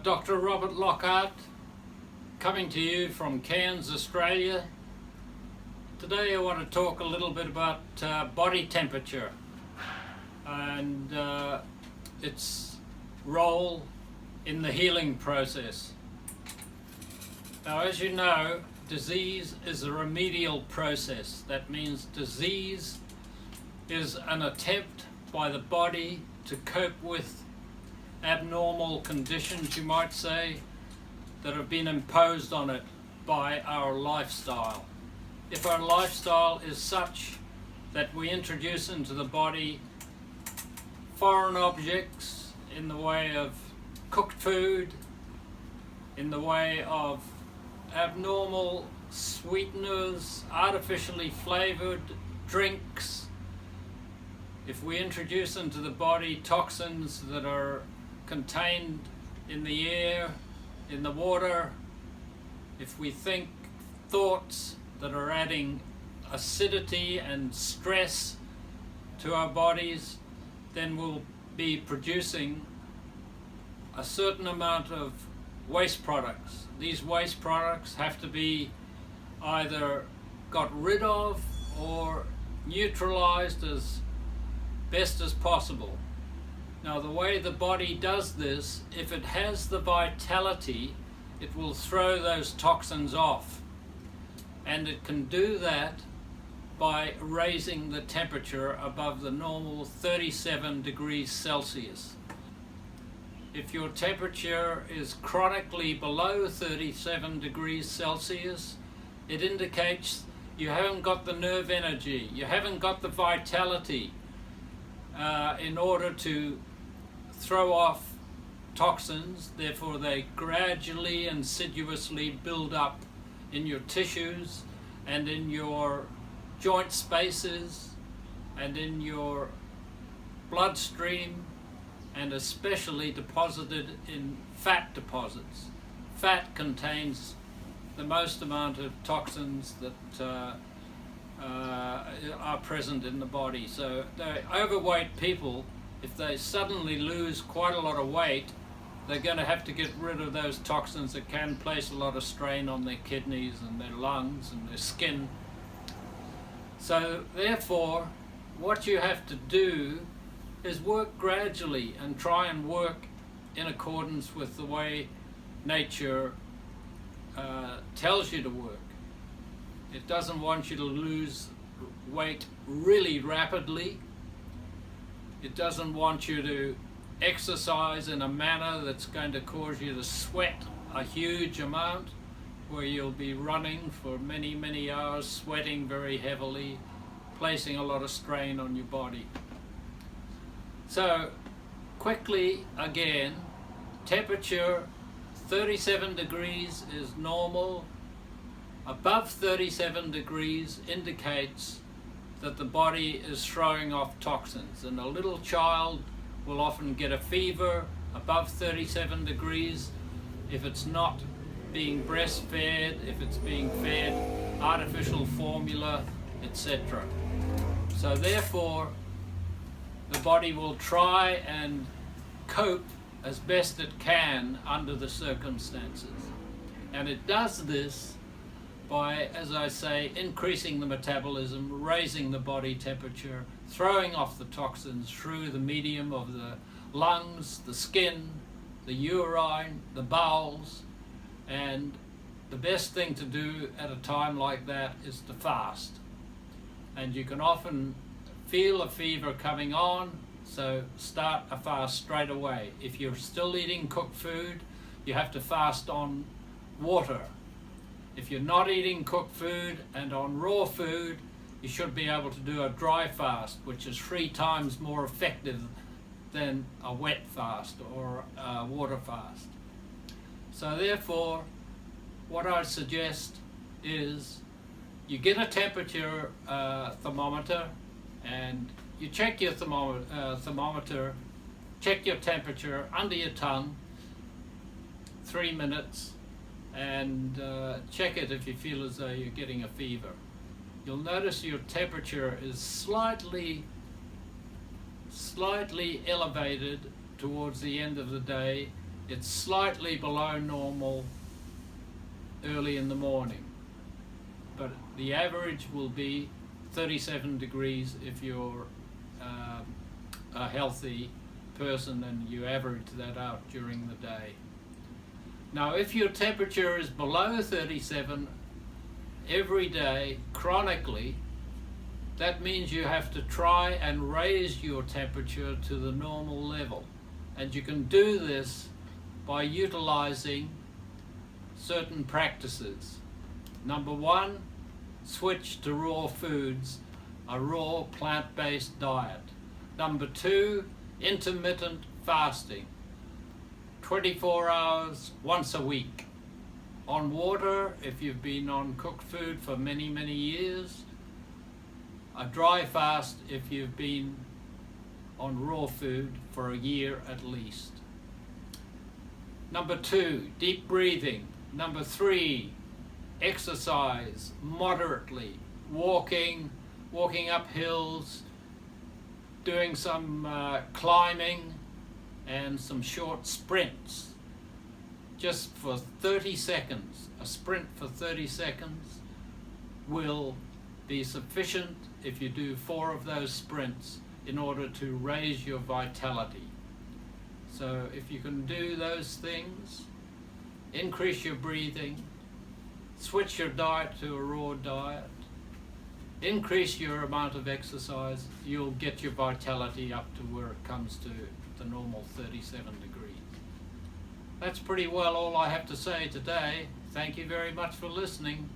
Dr. Robert Lockhart, coming to you from Cairns, Australia. Today I want to talk a little bit about body temperature and its role in the healing process. Now, as you know, disease is a remedial process. That means disease is an attempt by the body to cope with abnormal conditions, you might say, that have been imposed on it by our lifestyle. If our lifestyle is such that we introduce into the body foreign objects in the way of cooked food, in the way of abnormal sweeteners, artificially flavored drinks, if we introduce into the body toxins that are contained in the air, in the water, if we think thoughts that are adding acidity and stress to our bodies, then we'll be producing a certain amount of waste products. These waste products have to be either got rid of or neutralized as best as possible. Now, the way the body does this, if it has the vitality, it will throw those toxins off. And it can do that by raising the temperature above the normal 37 degrees Celsius. If your temperature is chronically below 37 degrees Celsius, it indicates you haven't got the nerve energy, you haven't got the vitality in order to throw off toxins. Therefore, they gradually, insidiously build up in your tissues and in your joint spaces and in your bloodstream, and especially deposited in fat deposits. Fat contains the most amount of toxins that are present in the body. So the overweight people, if they suddenly lose quite a lot of weight, they're going to have to get rid of those toxins that can place a lot of strain on their kidneys and their lungs and their skin. So therefore, what you have to do is work gradually and try and work in accordance with the way nature tells you to work. It doesn't want you to lose weight really rapidly. It doesn't want you to exercise in a manner that's going to cause you to sweat a huge amount, where you'll be running for many, many hours, sweating very heavily, placing a lot of strain on your body. So, quickly again, temperature 37 degrees is normal. Above 37 degrees indicates that the body is throwing off toxins, and a little child will often get a fever above 37 degrees if it's not being breastfed, if it's being fed artificial formula, etc. So therefore, the body will try and cope as best it can under the circumstances. And it does this by, as I say, increasing the metabolism, raising the body temperature, throwing off the toxins through the medium of the lungs, the skin, the urine, the bowels. And the best thing to do at a time like that is to fast. And you can often feel a fever coming on, so start a fast straight away. If you're still eating cooked food, you have to fast on water. If you're not eating cooked food and on raw food, you should be able to do a dry fast, which is 3 times more effective than a wet fast or a water fast. So therefore, what I suggest is you get a temperature thermometer, and you check your thermometer, check your temperature under your tongue, 3 minutes, and check it if you feel as though you're getting a fever. You'll notice your temperature is slightly elevated towards the end of the day, It's slightly below normal early in the morning, but the average will be 37 degrees if you're a healthy person and you average that out during the day. Now, if your temperature is below 37 every day chronically, that means you have to try and raise your temperature to the normal level. And you can do this by utilizing certain practices. Number one, switch to raw foods, a raw plant-based diet. Number two, intermittent fasting, 24 hours once a week. On water, if you've been on cooked food for many, many years. A dry fast if you've been on raw food for a year at least. Number two, deep breathing. Number three, exercise moderately, walking up hills, doing some climbing and some short sprints, just for 30 seconds. A sprint for 30 seconds will be sufficient if you do 4 of those sprints in order to raise your vitality. So if you can do those things, increase your breathing, switch your diet to a raw diet, increase your amount of exercise, you'll get your vitality up to where it comes to the normal 37 degrees. That's pretty well all I have to say today. Thank you very much for listening.